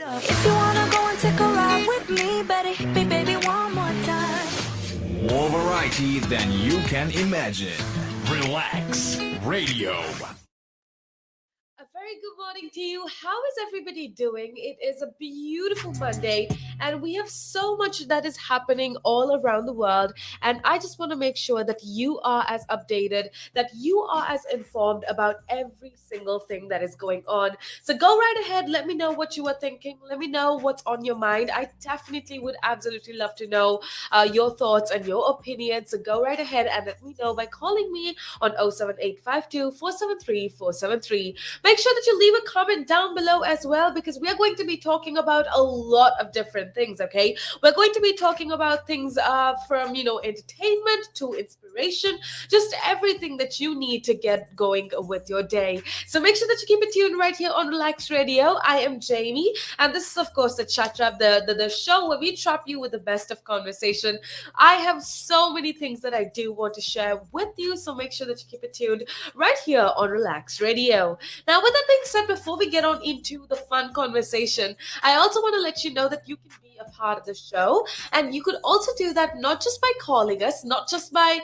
If you wanna go and take a ride with me, better hit me, baby, one more time. More variety than you can imagine. Relax Radio. A very good morning to you. How is everybody doing? It is a beautiful Monday, and we have so much that is happening all around the world. And I just want to make sure that you are as updated, that you are as informed about every single thing that is going on. So go right ahead. Let me know what you are thinking. Let me know what's on your mind. I definitely would absolutely love to know your thoughts and your opinions. So go right ahead and let me know by calling me on 07852 473 473. Make sure that you leave a comment down below as well because we are going to be talking about a lot of different things, okay? We're going to be talking about things from, entertainment to inspiration, just everything that you need to get going with your day. So make sure that you keep it tuned right here on Relax Radio. I am Jamie, and this is, of course, the Chat Trap, the show where we trap you with the best of conversation. I have so many things that I do want to share with you, so make sure that you keep it tuned right here on Relax Radio. Now, with that being said, before we get on into the fun conversation, I also want to let you know that you can be a part of the show, and you could also do that not just by calling us, not just by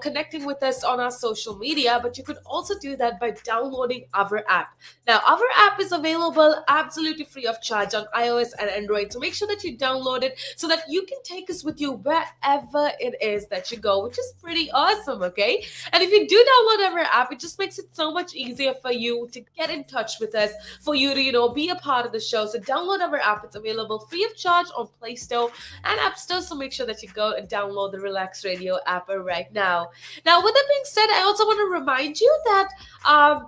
connecting with us on our social media, but you could also do that by downloading our app. Now, our app is available absolutely free of charge on iOS and Android, so make sure that you download it so that you can take us with you wherever it is that you go, which is pretty awesome, okay? And if you do download our app, it just makes it so much easier for you to get in touch with us, for you to, be a part of the show. So download our app. It's available free of charge on Play Store and App Store. So make sure that you go and download the Relax Radio app right now. Now, with that being said, I also want to remind you that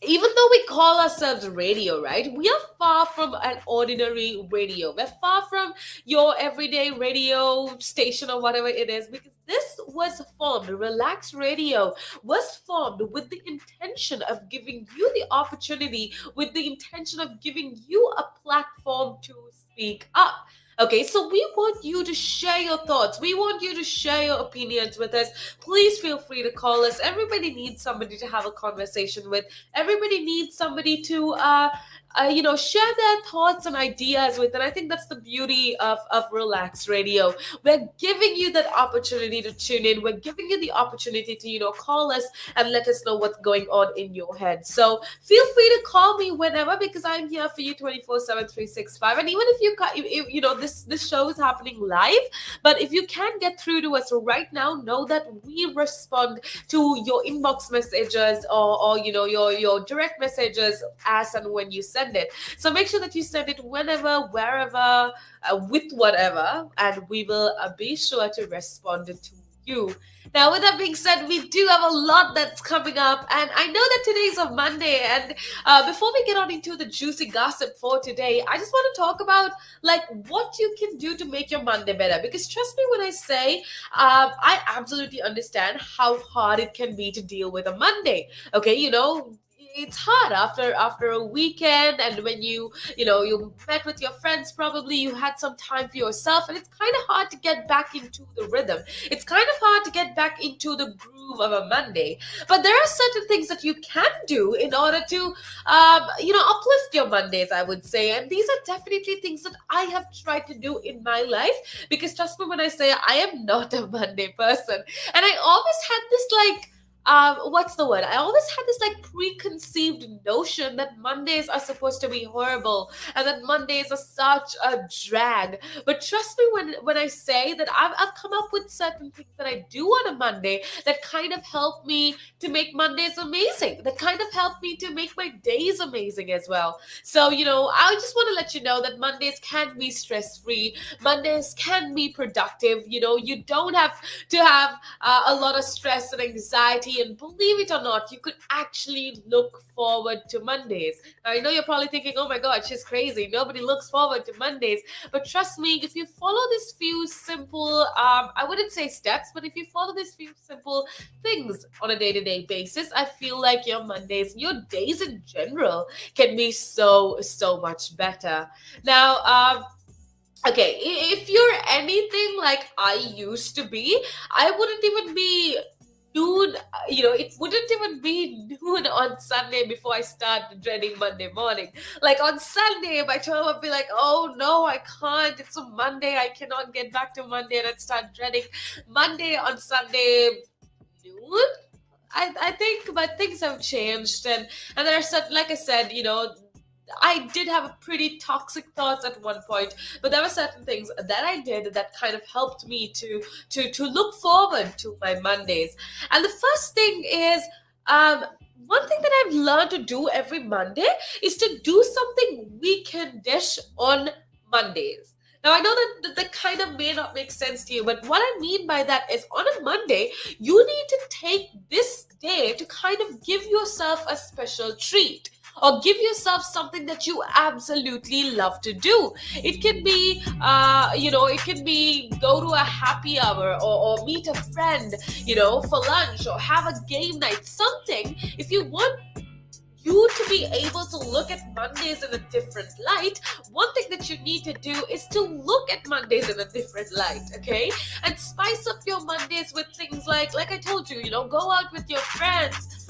even though we call ourselves radio, right, we are far from an ordinary radio. We're far from your everyday radio station or whatever it is, because this was formed, Relax Radio was formed with the intention of giving you the opportunity, with the intention of giving you a platform to speak up. Okay, so we want you to share your thoughts. We want you to share your opinions with us. Please feel free to call us. Everybody needs somebody to have a conversation with. Everybody needs somebody to share their thoughts and ideas with. And I think that's the beauty of Relax Radio. We're giving you that opportunity to tune in. We're giving you the opportunity to call us and let us know what's going on in your head. So feel free to call me whenever, because I'm here for you 24/7, 365. And even if this show is happening live, but if you can get through to us right now, know that we respond to your inbox messages, or your direct messages as and when you send it. So make sure that you send it whenever, wherever, with whatever, and we will be sure to respond to you. Now, with that being said, we do have a lot that's coming up, and I know that today's a Monday. And before we get on into the juicy gossip for today, I just want to talk about like what you can do to make your Monday better. Because trust me when I say, I absolutely understand how hard it can be to deal with a Monday. Okay, it's hard after a weekend, and when you met with your friends, probably you had some time for yourself, and it's kind of hard to get back into the rhythm. It's kind of hard to get back into the groove of a Monday. But there are certain things that you can do in order to uplift your Mondays, I would say. And these are definitely things that I have tried to do in my life, because trust me when I say I am not a Monday person. And I always had this like what's the word? I always had this like preconceived notion that Mondays are supposed to be horrible and that Mondays are such a drag. But trust me when I say that I've come up with certain things that I do on a Monday that kind of help me to make Mondays amazing, that kind of help me to make my days amazing as well. So, I just want to let you know that Mondays can be stress free, Mondays can be productive. You don't have to have a lot of stress and anxiety. And believe it or not, you could actually look forward to Mondays. Now, I know you're probably thinking, oh my God, she's crazy. Nobody looks forward to Mondays. But trust me, if you follow these few simple, I wouldn't say steps, but if you follow these few simple things on a day-to-day basis, I feel like your Mondays, your days in general, can be so, so much better. Now, okay, if you're anything like I used to be, I wouldn't even be noon, it wouldn't even be noon on Sunday before I start dreading Monday morning. Like on Sunday, by 12, I'd be like, oh no, I can't. It's a Monday. I cannot get back to Monday, and I'd start dreading Monday on Sunday noon. I think, but things have changed, and there are certain, like I said, I did have a pretty toxic thoughts at one point, but there were certain things that I did that kind of helped me to look forward to my Mondays. And the first thing is, one thing that I've learned to do every Monday is to do something weekendish on Mondays. Now I know that kind of may not make sense to you, but what I mean by that is on a Monday, you need to take this day to kind of give yourself a special treat or give yourself something that you absolutely love to do. It can be, it can be go to a happy hour, or meet a friend, for lunch, or have a game night, something. If you want you to be able to look at Mondays in a different light, one thing that you need to do is to look at Mondays in a different light, okay? And spice up your Mondays with things like I told you, go out with your friends,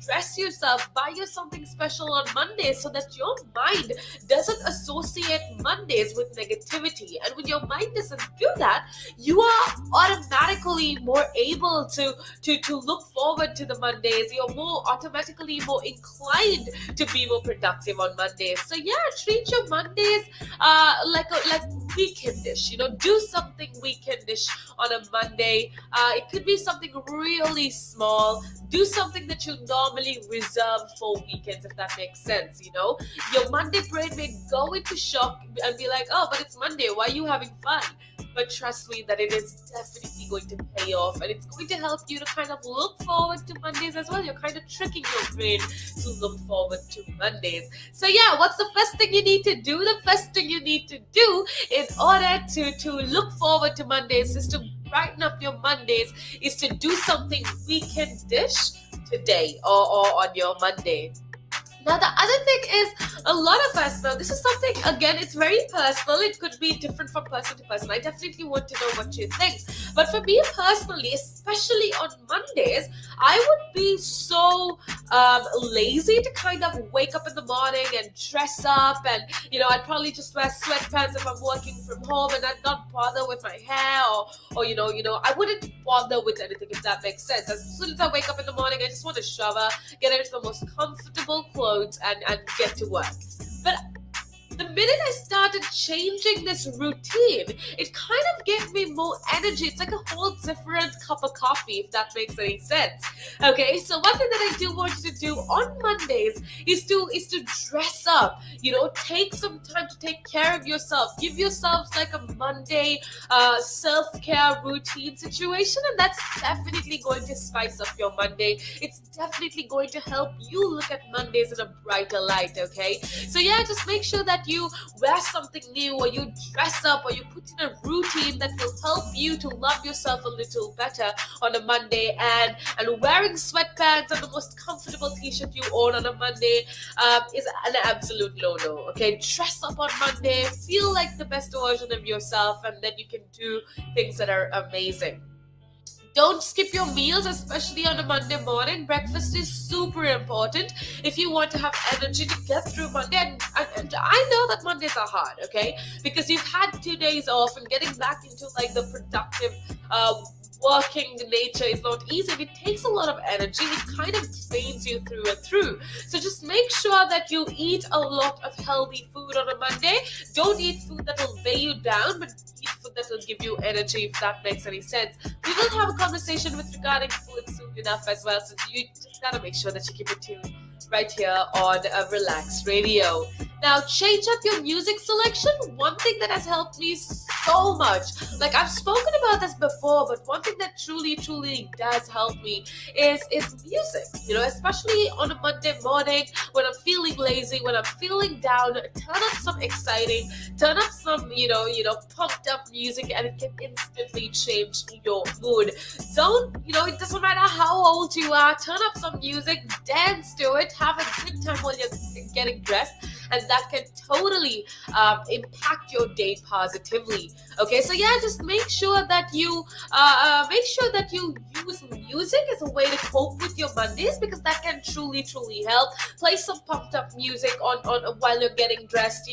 dress yourself, buy you something special on Mondays so that your mind doesn't associate Mondays with negativity. And when your mind doesn't do that, you are automatically more able to look forward to the Mondays. You're more inclined to be more productive on Mondays. So yeah, treat your Mondays like weekendish. Do something weekendish on a Monday. It could be something really small. Do something that you normally reserve for weekends, if that makes sense. Your Monday brain may go into shock and be like, oh, but it's Monday, why are you having fun? But trust me that it is definitely going to pay off, and it's going to help you to kind of look forward to Mondays as well. You're kind of tricking your brain to look forward to Mondays. So yeah, what's the first thing you need to do? The first thing you need to do in order to look forward to Mondays is to brighten up your Mondays, is to do something weekendish today or on your Monday. Now, the other thing is, a lot of us now, this is something, again, it's very personal. It could be different from person to person. I definitely want to know what you think. But for me personally, especially on Mondays, I would be so lazy to kind of wake up in the morning and dress up. And, I'd probably just wear sweatpants if I'm working from home, and I'd not bother with my hair or I wouldn't bother with anything, if that makes sense. As soon as I wake up in the morning, I just want to shower, get into the most comfortable clothes, and get to work. But the minute I started changing this routine, it kind of gave me more energy. It's like a whole different cup of coffee, if that makes any sense. Okay, so one thing that I do want you to do on Mondays is to dress up. Take some time to take care of yourself. Give yourselves like a Monday self-care routine situation, and that's definitely going to spice up your Monday. It's definitely going to help you look at Mondays in a brighter light, okay? So yeah, just make sure that you wear something new, or you dress up, or you put in a routine that will help you to love yourself a little better on a Monday. And wearing sweatpants and the most comfortable t-shirt you own on a Monday is an absolute no-no. Okay, dress up on Monday, feel like the best version of yourself, and then you can do things that are amazing. Don't skip your meals, especially on a Monday morning. Breakfast is super important if you want to have energy to get through Monday. And I know that Mondays are hard, okay? Because you've had 2 days off, and getting back into like the productive working nature is not easy. It takes a lot of energy. It kind of drains you through and through. So just make sure that you eat a lot of healthy food on a Monday. Don't eat food that will weigh you down, but eat food that will give you energy, if that makes any sense. We will have a conversation regarding food soon enough as well, so you just gotta make sure that you keep it tuned right here on Relax Radio. Now, change up your music selection. One thing that has helped me so much, like I've spoken about this before, but one thing that truly does help me is music. Especially on a Monday morning when I'm feeling lazy, when I'm feeling down, turn up some exciting, turn up some pumped up music, and it can instantly change your mood. It doesn't matter how old you are, turn up some music, dance to it, have a good time while you're getting dressed, and that can totally impact your day positively. Okay, so yeah, just make sure that you use music as a way to cope with your Mondays, because that can truly help. Play some pumped up music on while you're getting dressed,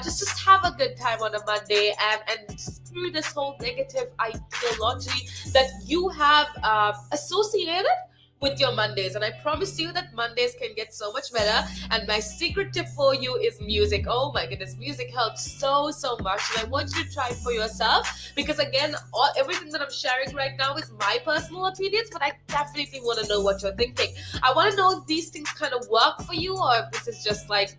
just have a good time on a Monday, and screw this whole negative ideology that you have associated with your Mondays. And I promise you that Mondays can get so much better. And my secret tip for you is music. Oh my goodness, music helps so much, and I want you to try it for yourself, because again, everything that I'm sharing right now is my personal opinions, but I definitely want to know what you're thinking. I want to know if these things kind of work for you, or if this is just like,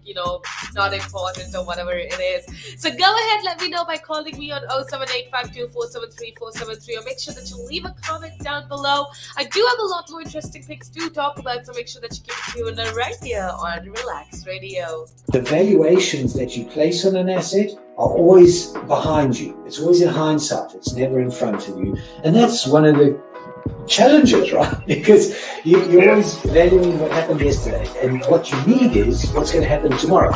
not important or whatever it is. So go ahead, let me know by calling me on 07852473473, or make sure that you leave a comment down below. I do have a lot more interesting things to talk about, so make sure that you keep it tuned right here on Relaks Radio. The valuations that you place on an asset are always behind you. It's always in hindsight. It's never in front of you. And that's one of the challenges, right? Because you're always valuing what happened yesterday, and what you need is what's going to happen tomorrow.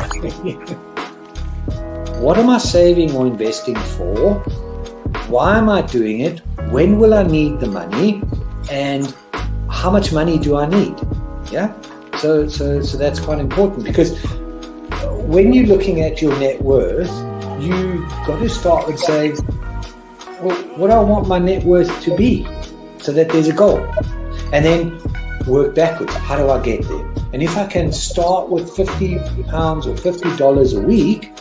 What am I saving or investing for? Why am I doing it? When will I need the money? And how much money do I need? Yeah. So that's quite important, because when you're looking at your net worth, you got to start with saying, well, what do I want my net worth to be, so that there's a goal, and then work backwards. How do I get there? And if I can start with £50 or $50 a week,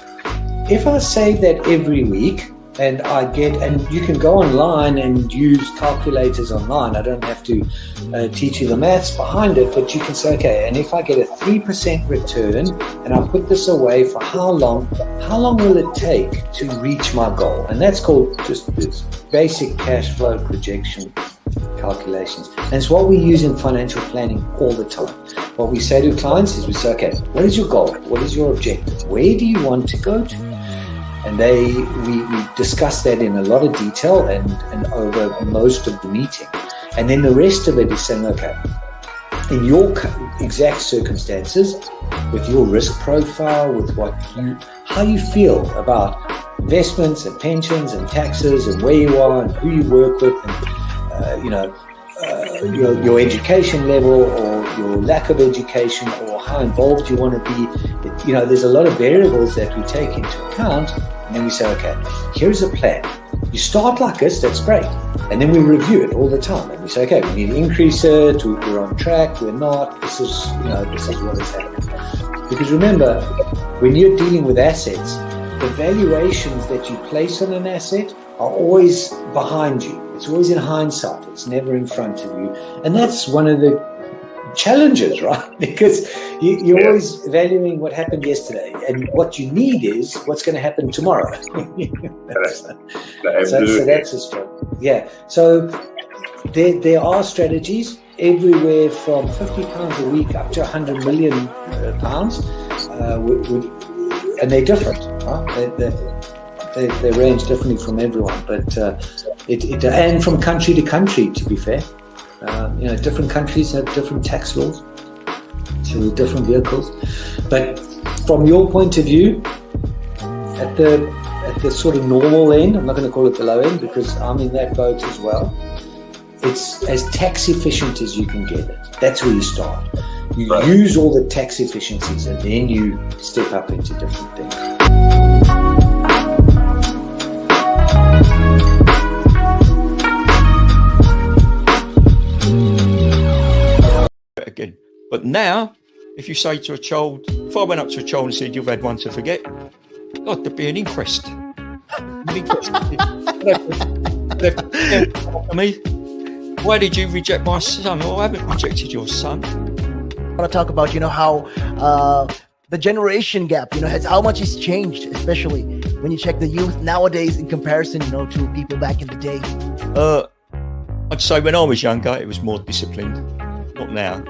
if I save that every week, and you can go online and use calculators online. I don't have to teach you the maths behind it, but you can say, okay, and if I get a 3% return and I put this away for how long will it take to reach my goal? And that's called just this basic cash flow projection calculations. And it's what we use in financial planning all the time. What we say to clients is we say, okay, what is your goal? What is your objective? Where do you want to go to? And we discuss that in a lot of detail and over most of the meeting. And then the rest of it is saying, okay, in your exact circumstances, with your risk profile, with how you feel about investments and pensions and taxes and where you are and who you work with, and your education level or your lack of education, or how involved you want to be. There's a lot of variables that we take into account, and then we say, okay, here's a plan. You start like this, that's great. And then we review it all the time, and we say, okay, we need to increase it, we're on track, we're not, this is what is happening. Because remember, when you're dealing with assets, the valuations that you place on an asset are always behind you. It's always in hindsight. It's never in front of you. And that's one of the challenges, right? Because you're always valuing what happened yesterday, and what you need is what's going to happen tomorrow. So that's a struggle. Yeah. So there are strategies everywhere from £50 a week up to £100 million pounds, and they're different, right? They range differently from everyone, but and from country to country, to be fair. Different countries have different tax laws, so different vehicles. But from your point of view, at the sort of normal end, I'm not going to call it the low end because I'm in that boat as well. It's as tax efficient as you can get it. That's where you start. You use all the tax efficiencies, and then you step up into different things. Again. But now, if you say to a child, if I went up to a child and said, you've had one to forget, God, there'd be an inquest. Why did you reject my son? Well, I haven't rejected your son. I want to talk about, how the generation gap, how much has changed, especially when you check the youth nowadays in comparison, to people back in the day. I'd say when I was younger, it was more disciplined. Not now.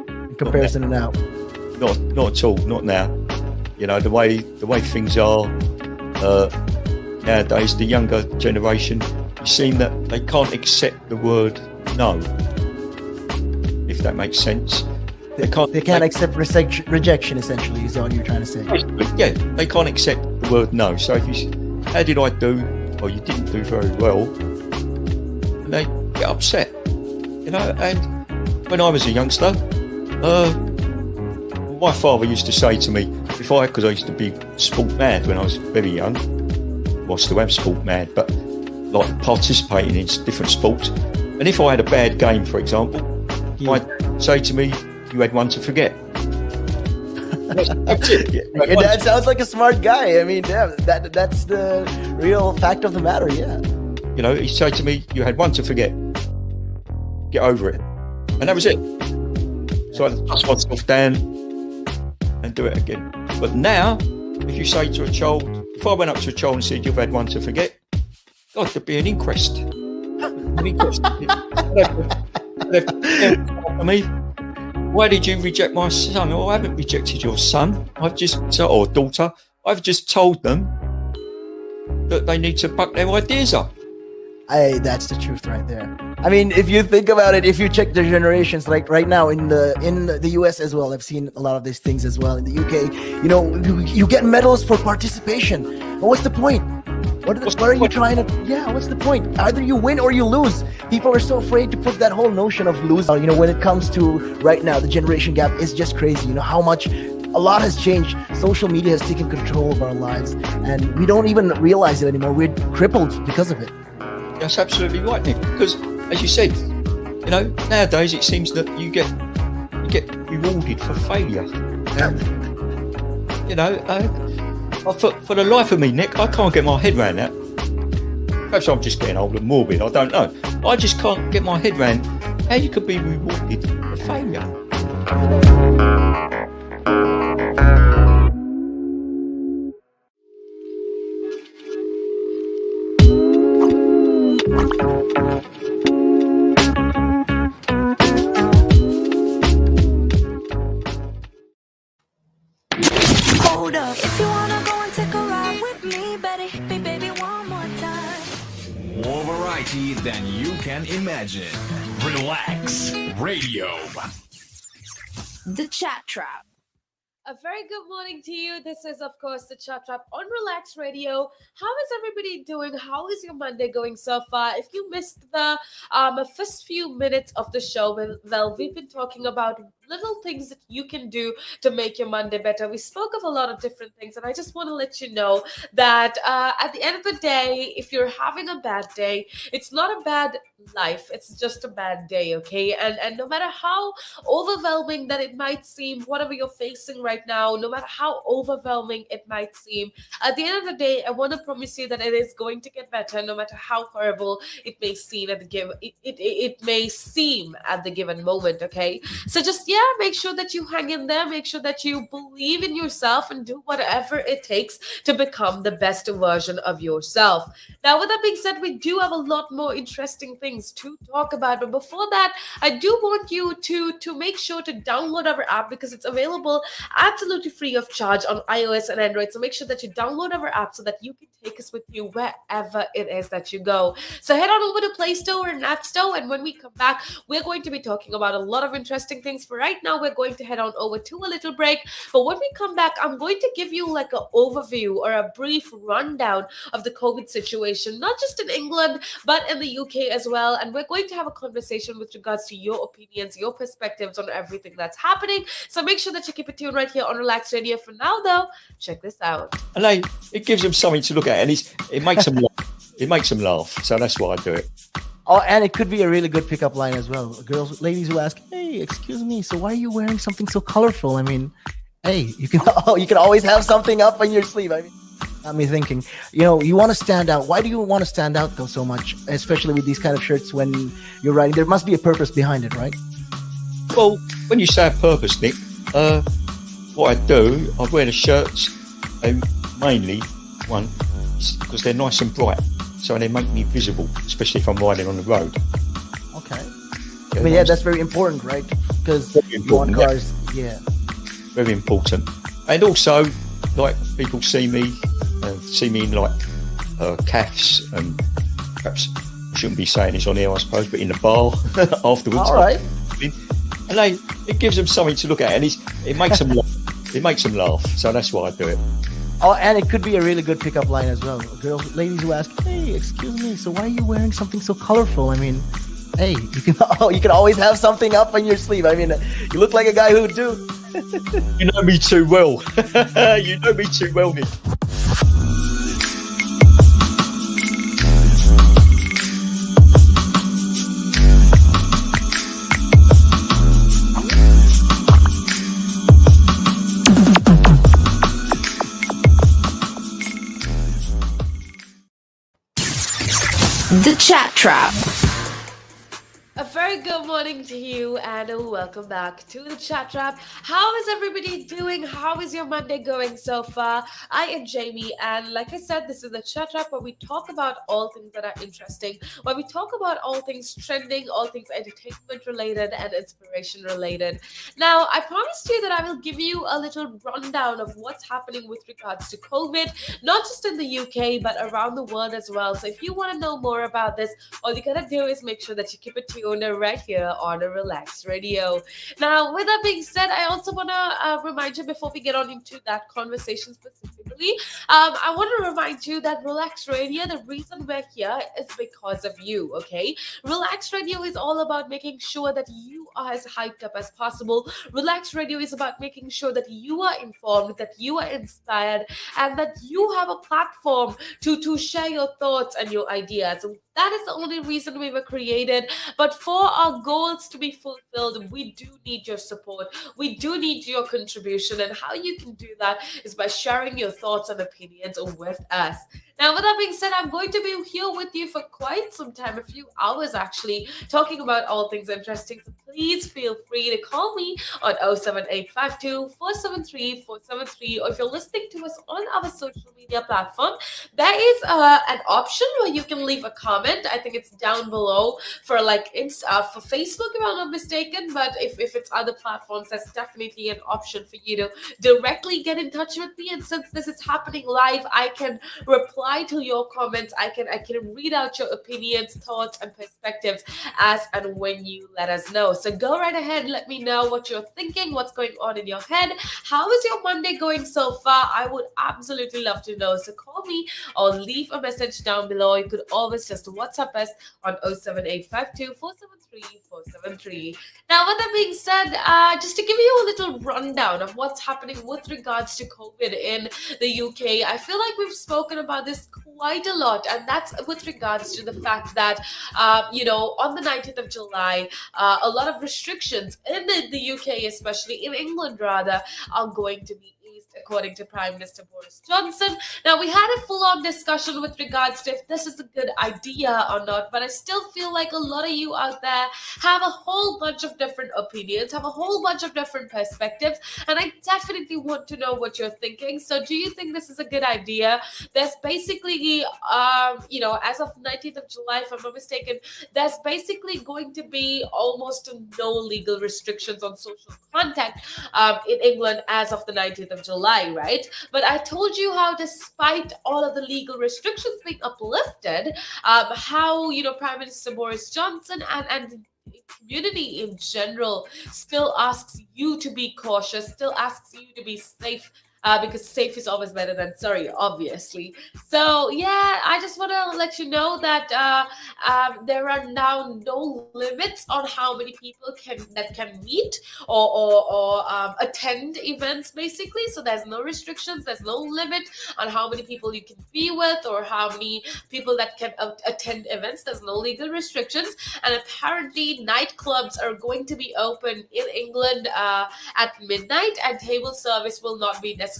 In comparison to now. Not at all. Not now. The way things are nowadays, the younger generation, you seem that they can't accept the word no. If that makes sense. They can't accept rejection. Essentially, is what you're trying to say. Yeah, they can't accept the word no. So if you, how did I do? Or you didn't do very well, and they get upset. You know, and when I was a youngster, my father used to say to me, because I used to be sport mad when I was very young, well, I still am sport mad, but like participating in different sports. And if I had a bad game, for example, he'd say to me, "You had one to forget." That's it. Your dad sounds like a smart guy. I mean, yeah, that's the real fact of the matter. Yeah. You know, he'd say to me, "You had one to forget. Get over it," and that was it. So I dust myself down and do it again. But now, if you say to a child, if I went up to a child and said, "You've had one to forget," God, there'd be an inquest. An inquest. I mean, why did you reject my son? Well, I haven't rejected your son. Or daughter. I've just told them that they need to buck their ideas up. That's the truth right there. I mean, if you think about it, if you check the generations, like right now in the US as well, I've seen a lot of these things as well. In the UK, you know, you get medals for participation. But what's the point? What are you trying to? Yeah, what's the point? Either you win or you lose. People are so afraid to put that whole notion of losing. You know, when it comes to right now, the generation gap is just crazy. You know how much. A lot has changed. Social media has taken control of our lives, and we don't even realize it anymore. We're crippled because of it. That's absolutely right, Nick. Because, as you said, you know, nowadays it seems that you get rewarded for failure. You know, for the life of me, Nick, I can't get my head around that. Perhaps I'm just getting old and morbid. I don't know. I just can't get my head around how you could be rewarded for failure. Hold up. If you wanna go and take a ride with me, better hit me, baby, one more time. More variety than you can imagine. Relax Radio. The Chat Trap. A very good morning to you. This is, of course, the Chat Trap on Relax Radio. How is everybody doing? How is your Monday going so far? If you missed the first few minutes of the show, well, we've been talking about little things that you can do to make your Monday better. We spoke of a lot of different things, and I just want to let you know that at the end of the day, if you're having a bad day, it's not a bad life. It's just a bad day, okay? And no matter how overwhelming that it might seem, whatever you're facing right now, no matter how overwhelming it might seem, at the end of the day, I want to promise you that it is going to get better, no matter how horrible it may seem at the given moment, okay? So just make sure that you hang in there, make sure that you believe in yourself and do whatever it takes to become the best version of yourself. Now, with that being said, we do have a lot more interesting things to talk about, but before that, I do want you to make sure to download our app, because it's available absolutely free of charge on iOS and Android. So make sure that you download our app so that you can take us with you wherever it is that you go. So head on over to Play Store and App Store, and when we come back, we're going to be talking about a lot of interesting things. For right now, we're going to head on over to a little break, but when we come back, I'm going to give you like an overview or a brief rundown of the COVID situation, not just in England, but in the UK as well. And we're going to have a conversation with regards to your opinions, your perspectives on everything that's happening. So make sure that you keep it tuned right here on Relax Radio. For now, though, check this out. And it gives them something to look at, and it makes them laugh. It makes them laugh. So that's why I do it. Oh, and it could be a really good pickup line as well. Ladies who ask, "Hey, excuse me, so why are you wearing something so colorful?" I mean, hey, you can always have something up on your sleeve. I mean, got me thinking. You know, you want to stand out. Why do you want to stand out though so much, especially with these kind of shirts when you're riding? There must be a purpose behind it, right? Well, when you say a purpose, Nick, what I do, I wear the shirts mainly one because they're nice and bright, so they make me visible, especially if I'm riding on the road. Okay. Yeah, that's very important, right? Because you want cars, very important. And also, like, people see me in like calves, and perhaps I shouldn't be saying this on here, I suppose, but in the bar afterwards. All right. and it gives them something to look at, and it makes them laugh. It makes them laugh. So that's why I do it. Oh, and it could be a really good pickup line as well. Girls, ladies who ask, "Hey, excuse me, so why are you wearing something so colorful?" I mean, hey, you can always have something up on your sleeve. I mean, you look like a guy who would do. You know me too well. You know me too well, Nick. The Chat Trap. A very good morning to you and welcome back to the Chat Trap. How is everybody doing? How is your Monday going so far? I am Jaimmy, and like I said, this is the Chat Trap where we talk about all things that are interesting, where we talk about all things trending, all things entertainment related and inspiration related. Now, I promised you that I will give you a little rundown of what's happening with regards to COVID, not just in the UK, but around the world as well. So if you want to know more about this, all you gotta do is make sure that you keep it tuned right here on a Relaks Radio. Now, with that being said, I also want to remind you before we get on into that conversation specifically, I want to remind you that Relaks Radio, the reason we're here is because of you, okay? Relaks Radio is all about making sure that you are as hyped up as possible. Relaks Radio is about making sure that you are informed, that you are inspired, and that you have a platform to share your thoughts and your ideas. That is the only reason we were created. But for our goals to be fulfilled, we do need your support. We do need your contribution. And how you can do that is by sharing your thoughts and opinions with us. Now, with that being said, I'm going to be here with you for quite some time, a few hours actually, talking about all things interesting. So please feel free to call me on 07852 473 473, or if you're listening to us on our social media platform, there is an option where you can leave a comment. I think it's down below for for Facebook, if I'm not mistaken. But if it's other platforms, that's definitely an option for you to directly get in touch with me. And since this is happening live, I can reply to your comments. I can read out your opinions, thoughts, and perspectives as and when you let us know. So go right ahead. Let me know what you're thinking, what's going on in your head. How is your Monday going so far? I would absolutely love to know. So call me or leave a message down below. You could always just WhatsApp us on 07852 473 473. Now, with that being said, just to give you a little rundown of what's happening with regards to COVID in the UK, I feel like we've spoken about this quite a lot, and that's with regards to the fact that, on the 19th of July, a lot of restrictions in the UK, especially in England rather, are going to be eased, according to Prime Minister Boris Johnson. Now, we had a full-on discussion with regards to if this is a good idea or not, but I still feel like a lot of you out there have a whole bunch of different opinions, have a whole bunch of different perspectives, and I definitely want to know what you're thinking. So do you think this is a good idea? There's basically, as of 19th of July, if I'm not mistaken, there's basically going to be almost no legal restrictions on social contact in England as of the 19th of July, right? But I told you how, despite all of the legal restrictions being uplifted, how, Prime Minister Boris Johnson and the community in general still asks you to be cautious, still asks you to be safe, because safe is always better than sorry, obviously. So yeah, I just want to let you know that there are now no limits on how many people can meet or attend events, basically. So there's no restrictions, there's no limit on how many people you can be with or how many people that can attend events. There's no legal restrictions, and apparently nightclubs are going to be open in England at midnight, and table service will not be necessary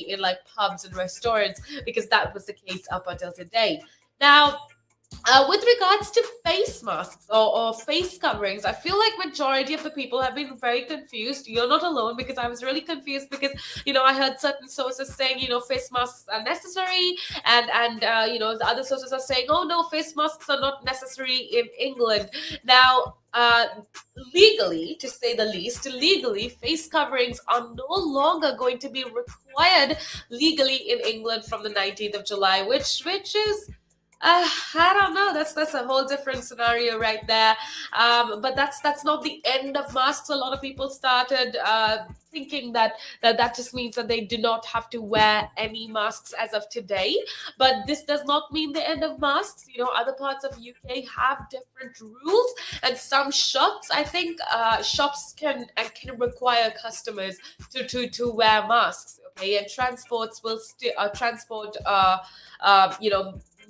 in pubs and restaurants, because that was the case up until today. Now, with regards to face masks or face coverings, I feel like majority of the people have been very confused. You're not alone, because I was really confused because, I heard certain sources saying, face masks are necessary, and the other sources are saying, oh no, face masks are not necessary in England. Now, legally, to say the least, legally, face coverings are no longer going to be required legally in England from the 19th of July, which is I don't know. That's a whole different scenario right there. But that's not the end of masks. A lot of people started thinking that just means that they do not have to wear any masks as of today. But this does not mean the end of masks. Other parts of UK have different rules, and some shops, I think, shops can require customers to wear masks. Okay, and transports will still transport.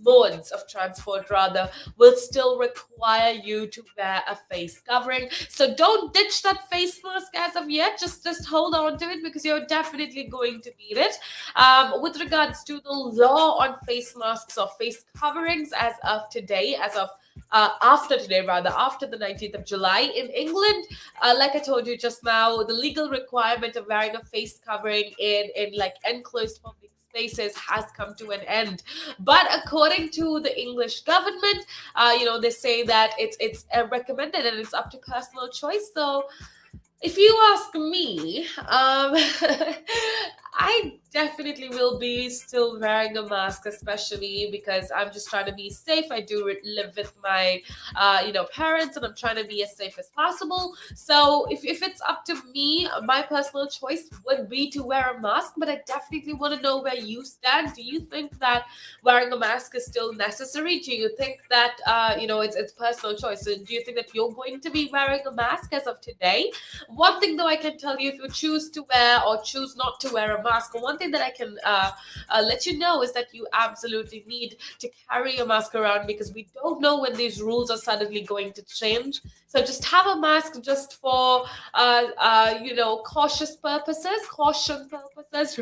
Modes of transport rather will still require you to wear a face covering. So don't ditch that face mask as of yet. Just hold on to it because you're definitely going to need it. With regards to the law on face masks or face coverings as of today, as of after today, rather, after the 19th of July in England, like I told you just now, the legal requirement of wearing a face covering in like enclosed public spaces has come to an end. But according to the English government, they say that it's recommended and it's up to personal choice. So if you ask me, I definitely will be still wearing a mask, especially because I'm just trying to be safe. I do live with my, parents, and I'm trying to be as safe as possible. So if it's up to me, my personal choice would be to wear a mask. But I definitely want to know where you stand. Do you think that wearing a mask is still necessary? Do you think that it's personal choice? So do you think that you're going to be wearing a mask as of today? One thing though I can tell you, if you choose to wear or choose not to wear a mask, one thing that I can let you know is that you absolutely need to carry a mask around because we don't know when these rules are suddenly going to change. So just have a mask just for caution purposes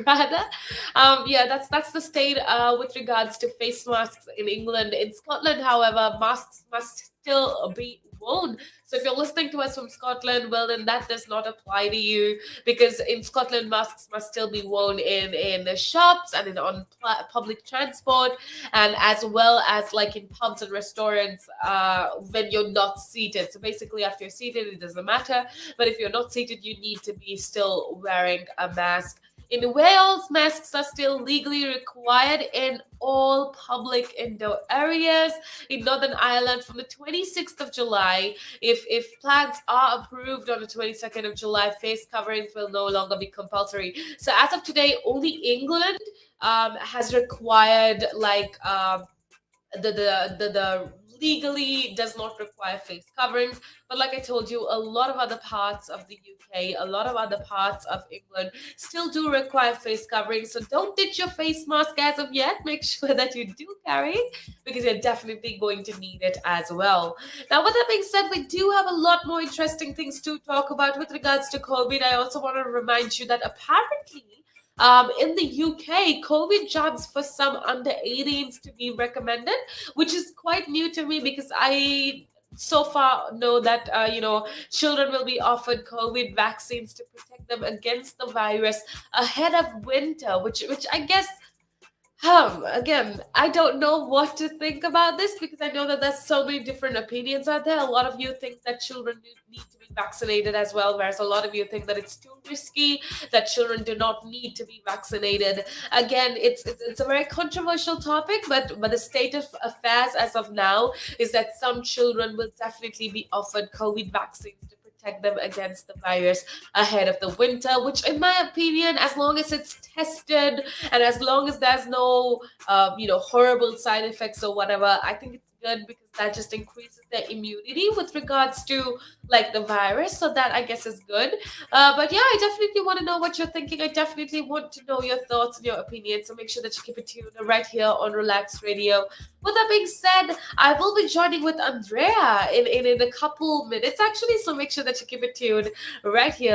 rather. Yeah, that's the state with regards to face masks in England. In Scotland, however, masks must still be worn. So if you're listening to us from Scotland, well, then that does not apply to you because in Scotland, masks must still be worn in the shops and on public transport, and as well as like in pubs and restaurants when you're not seated. So basically, after you're seated, it doesn't matter. But if you're not seated, you need to be still wearing a mask. In Wales, masks are still legally required in all public indoor areas. In Northern Ireland, from the 26th of July, if plans are approved on the 22nd of July, face coverings will no longer be compulsory. So as of today, only England has required the legally does not require face coverings. But like I told you, a lot of other parts of the UK, a lot of other parts of England still do require face coverings. So don't ditch your face mask as of yet. Make sure that you do carry it because you're definitely going to need it as well. Now, with that being said, we do have a lot more interesting things to talk about with regards to COVID. I also want to remind you that apparently in the UK, COVID jabs for some under 18s to be recommended, which is quite new to me because I so far know that children will be offered COVID vaccines to protect them against the virus ahead of winter, which I guess again, I don't know what to think about this because I know that there's so many different opinions out there. A lot of you think that children need to be vaccinated as well, whereas a lot of you think that it's too risky, that children do not need to be vaccinated. Again, it's a very controversial topic, but the state of affairs as of now is that some children will definitely be offered COVID vaccines to protect them against the virus ahead of the winter, which in my opinion, as long as it's tested and as long as there's no horrible side effects or whatever, I think it's good because that just increases their immunity with regards to like the virus. So that I guess is good. But yeah, I definitely want to know what you're thinking. I definitely want to know your thoughts and your opinions. So make sure that you keep it tuned right here on Relax Radio. With that being said, I will be joining with Andrea in a couple minutes actually. So make sure that you keep it tuned right here